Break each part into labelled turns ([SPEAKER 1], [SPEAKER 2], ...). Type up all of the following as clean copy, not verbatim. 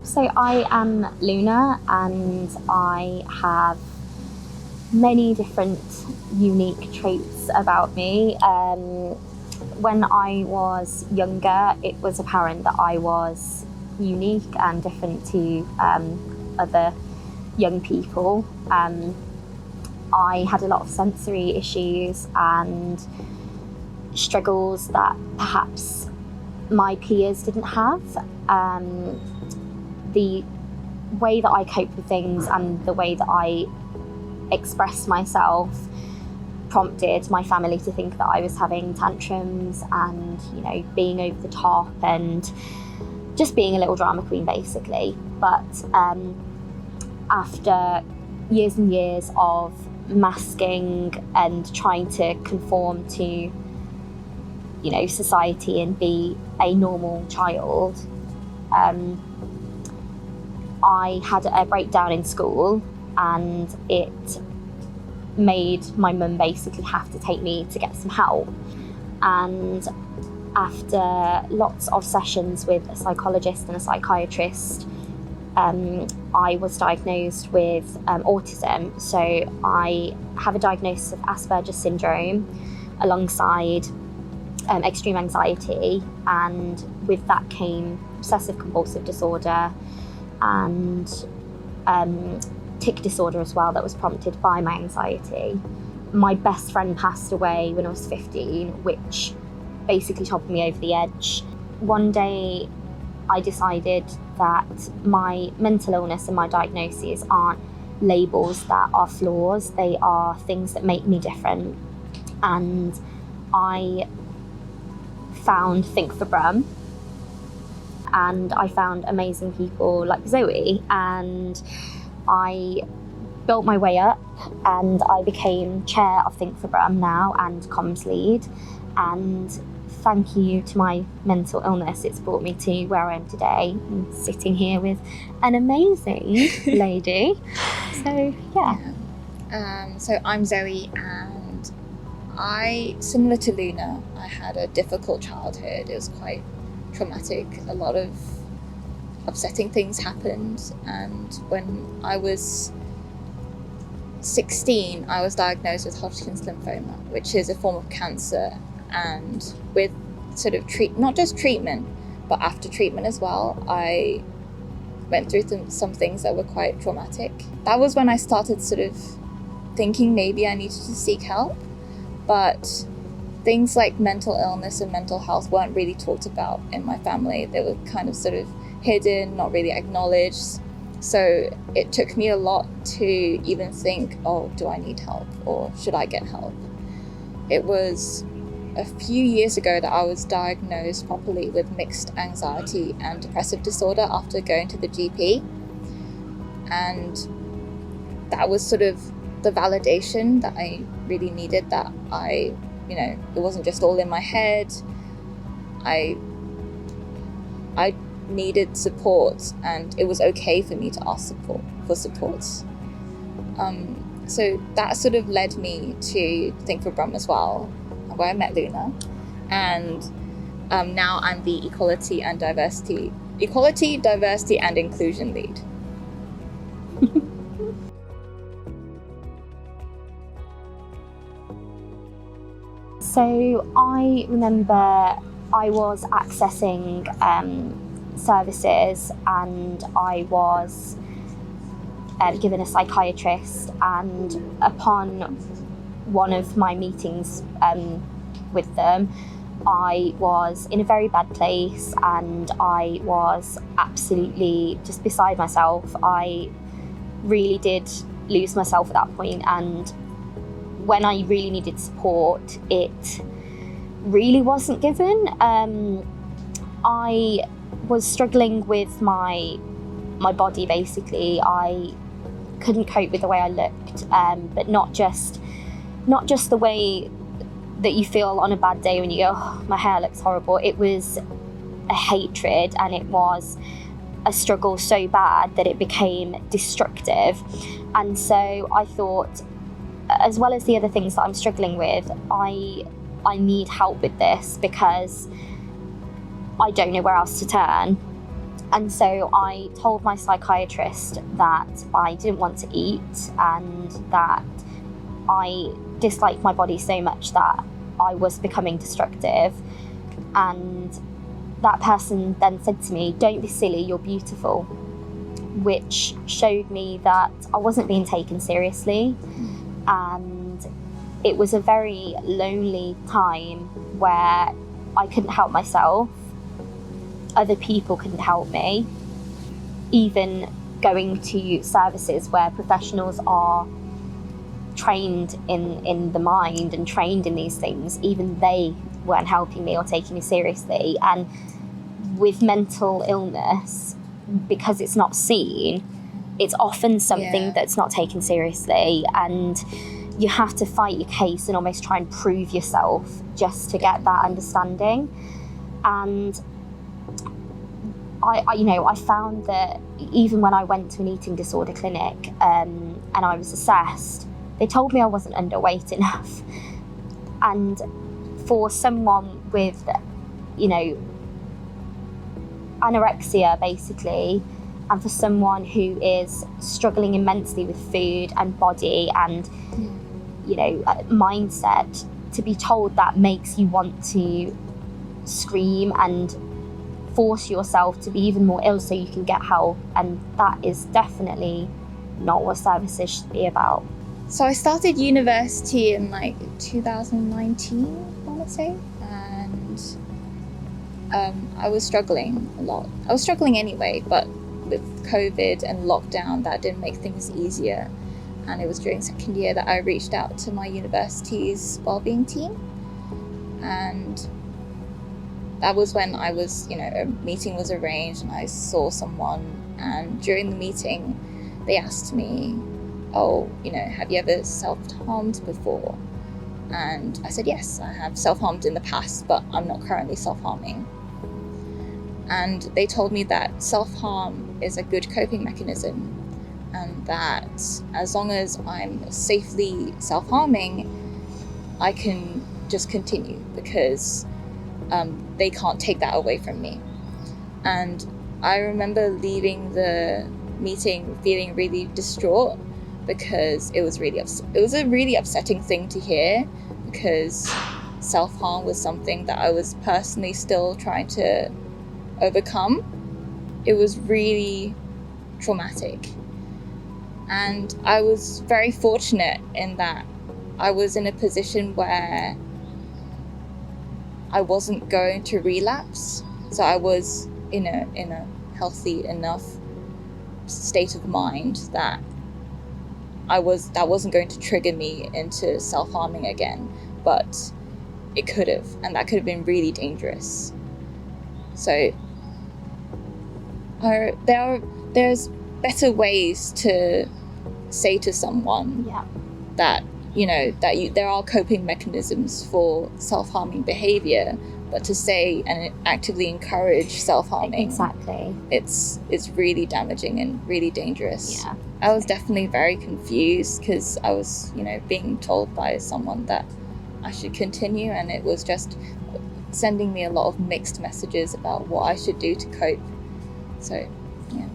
[SPEAKER 1] So I am Louna and I have many different unique traits about me. When I was younger, it was apparent that I was unique and different to other young people. I had a lot of sensory issues and struggles that perhaps my peers didn't have. The way that I coped with things and the way that I expressed myself prompted my family to think that I was having tantrums and, being over the top and just being a little drama queen, basically. But after years and years of masking and trying to conform to, society and be a normal child, I had a breakdown in school, and it made my mum basically have to take me to get some help. And after lots of sessions with a psychologist and a psychiatrist, I was diagnosed with autism. So I have a diagnosis of Asperger's syndrome alongside extreme anxiety, and with that came obsessive compulsive disorder and tic disorder as well, that was prompted by my anxiety. My best friend passed away when I was 15, which basically toppled me over the edge. One day I decided that my mental illness and my diagnoses aren't labels that are flaws, they are things that make me different. And I found Think for Brum, and I found amazing people like Zoe, and I built my way up and I became chair of Think for Brum now and comms lead. And thank you to my mental illness, it's brought me to where I am today. I'm sitting here with an amazing lady. So yeah.
[SPEAKER 2] So I'm Zoe, and similar to Louna, I had a difficult childhood. It was quite traumatic. A lot of upsetting things happened, and when I was 16, I was diagnosed with Hodgkin's lymphoma, which is a form of cancer, and with sort of not just treatment, but after treatment as well, I went through some things that were quite traumatic. That was when I started sort of thinking maybe I needed to seek help, but things like mental illness and mental health weren't really talked about in my family. They were kind of sort of hidden, not really acknowledged. So it took me a lot to even think, do I need help or should I get help? It was a few years ago that I was diagnosed properly with mixed anxiety and depressive disorder after going to the GP. And that was sort of the validation that I really needed, that it wasn't just all in my head. I needed support, and it was okay for me to ask for support. So that sort of led me to Think for Brum as well, where I met Louna, and now I'm the Equality, Diversity and Inclusion Lead.
[SPEAKER 1] So I remember I was accessing services, and I was given a psychiatrist, and upon one of my meetings with them, I was in a very bad place and I was absolutely just beside myself. I really did lose myself at that point, and when I really needed support, it really wasn't given. I was struggling with my body, basically. I couldn't cope with the way I looked, but not just the way that you feel on a bad day when you go, my hair looks horrible. It was a hatred, and it was a struggle so bad that it became destructive. And so I thought, as well as the other things that I'm struggling with, I need help with this because I don't know where else to turn. And so I told my psychiatrist that I didn't want to eat and that I disliked my body so much that I was becoming destructive. And that person then said to me, "Don't be silly, you're beautiful," which showed me that I wasn't being taken seriously. And it was a very lonely time where I couldn't help myself. Other people couldn't help me. Even going to services where professionals are trained in the mind and trained in these things, even they weren't helping me or taking me seriously. And with mental illness, because it's not seen, it's often something that's not taken seriously, and you have to fight your case and almost try and prove yourself just to get that understanding. And I found that even when I went to an eating disorder clinic and I was assessed, they told me I wasn't underweight enough. And for someone with, anorexia basically, and for someone who is struggling immensely with food and body and, mindset, to be told that makes you want to scream and force yourself to be even more ill so you can get help. And that is definitely not what services should be about.
[SPEAKER 2] So I started university in 2019, I want to say, and I was struggling a lot. I was struggling anyway, but with COVID and lockdown, that didn't make things easier. And it was during second year that I reached out to my university's wellbeing team. And that was when I was, a meeting was arranged and I saw someone. And during the meeting, they asked me, "Oh, have you ever self-harmed before?" And I said, "Yes, I have self-harmed in the past, but I'm not currently self-harming." And they told me that self-harm is a good coping mechanism, and that as long as I'm safely self-harming, I can just continue because they can't take that away from me. And I remember leaving the meeting feeling really distraught because it was a really upsetting thing to hear, because self-harm was something that I was personally still trying to overcome. It was really traumatic. And I was very fortunate in that I was in a position where I wasn't going to relapse. So I was in a healthy enough state of mind that that wasn't going to trigger me into self-harming again, but it could have, and that could have been really dangerous. So there's better ways to say to someone that there are coping mechanisms for self-harming behavior, but to say and actively encourage self-harming,
[SPEAKER 1] exactly,
[SPEAKER 2] it's really damaging and really dangerous.
[SPEAKER 1] Yeah.
[SPEAKER 2] I was definitely very confused because I was, being told by someone that I should continue, and it was just sending me a lot of mixed messages about what I should do to cope. So, yeah.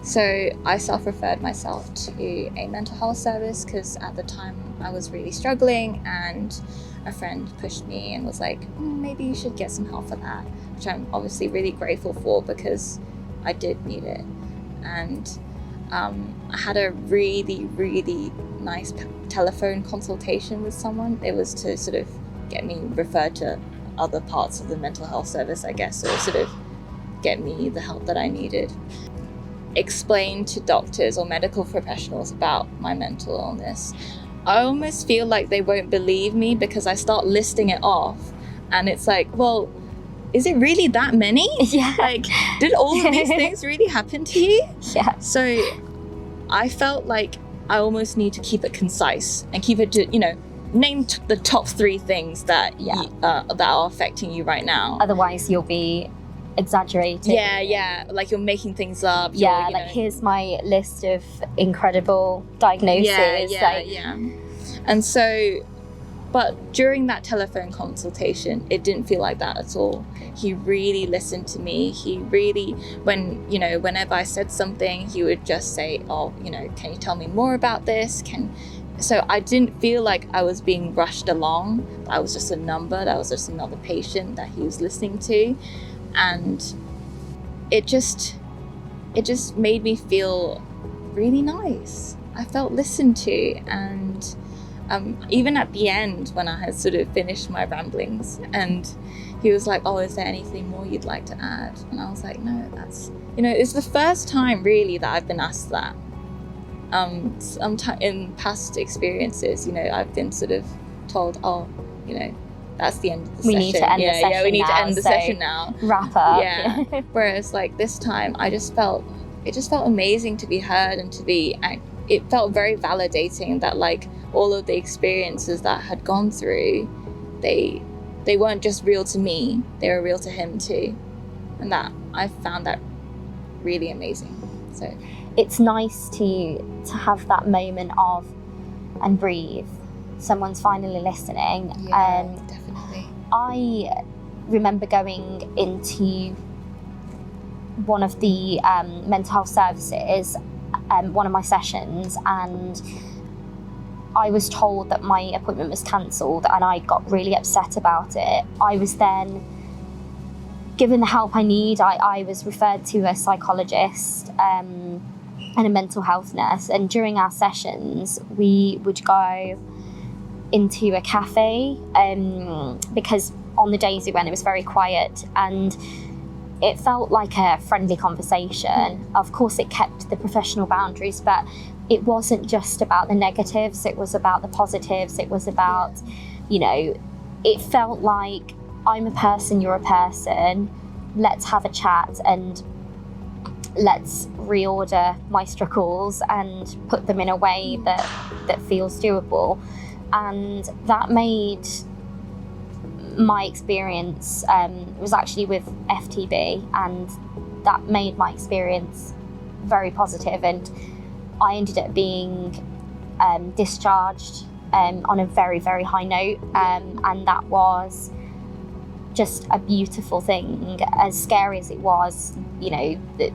[SPEAKER 2] So I self-referred myself to a mental health service because at the time I was really struggling, and a friend pushed me and was like, maybe you should get some help for that, which I'm obviously really grateful for because I did need it. And I had a really, really nice telephone consultation with someone. It was to sort of get me referred to other parts of the mental health service, I guess, or sort of get me the help that I needed. Explain to doctors or medical professionals about my mental illness. I almost feel like they won't believe me because I start listing it off, and it's like, well, is it really that many?
[SPEAKER 1] Yeah.
[SPEAKER 2] Like, did all of these things really happen to you?
[SPEAKER 1] Yeah.
[SPEAKER 2] So I felt like I almost need to keep it concise and keep it to, name the top 3 things that that are affecting you right now.
[SPEAKER 1] Otherwise, you'll be exaggerating.
[SPEAKER 2] Yeah. Like you're making things up.
[SPEAKER 1] Yeah, here's my list of incredible diagnoses.
[SPEAKER 2] Yeah. And so But during that telephone consultation, it didn't feel like that at all. He really listened to me. He really, whenever I said something, he would just say, oh, can you tell me more about this? So I didn't feel like I was being rushed along. I was just a number. That was just another patient that he was listening to. And it just made me feel really nice. I felt listened to. And even at the end, when I had sort of finished my ramblings, and he was like, oh, is there anything more you'd like to add? And I was like, no, that's, it's the first time really that I've been asked that. In past experiences, I've been sort of told, oh, that's the end of the session.
[SPEAKER 1] We need to end the session
[SPEAKER 2] we need
[SPEAKER 1] now,
[SPEAKER 2] to end the session now.
[SPEAKER 1] Wrap up.
[SPEAKER 2] Yeah. Whereas like this time, it just felt amazing to be heard and it felt very validating that like all of the experiences that I had gone through, they weren't just real to me, they were real to him too. And that I found that really amazing. So
[SPEAKER 1] it's nice to have that moment of and breathe. Someone's finally listening.
[SPEAKER 2] Yeah, definitely.
[SPEAKER 1] I remember going into one of the mental health services, one of my sessions, and I was told that my appointment was cancelled, and I got really upset about it. I was then given the help I need. I was referred to a psychologist and a mental health nurse, and during our sessions we would go into a cafe because on the days we went it was very quiet, and it felt like a friendly conversation. Of course it kept the professional boundaries, but it wasn't just about the negatives, it was about the positives. It was about, it felt like I'm a person, you're a person, let's have a chat and let's reorder my struggles and put them in a way that feels doable. And that made my experience, it was actually with FTB, and that made my experience very positive, and I ended up being discharged on a very, very high note, and that was just a beautiful thing. As scary as it was,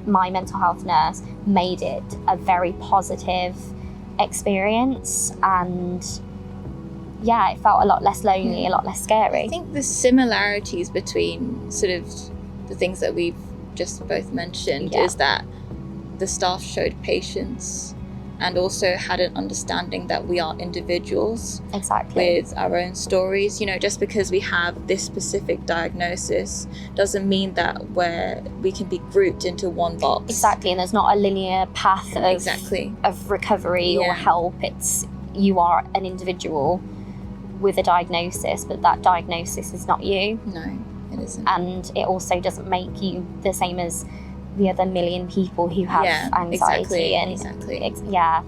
[SPEAKER 1] my mental health nurse made it a very positive experience, and yeah, it felt a lot less lonely, a lot less scary.
[SPEAKER 2] I think the similarities between sort of the things that we've just both mentioned is that the staff showed patience and also had an understanding that we are individuals.
[SPEAKER 1] Exactly.
[SPEAKER 2] With our own stories. Just because we have this specific diagnosis doesn't mean that we can be grouped into one box.
[SPEAKER 1] Exactly, and there's not a linear path of recovery or help. It's you are an individual with a diagnosis, but that diagnosis is not you.
[SPEAKER 2] No, it isn't.
[SPEAKER 1] And it also doesn't make you the same as the other million people who have anxiety.
[SPEAKER 2] Exactly.
[SPEAKER 1] Yeah,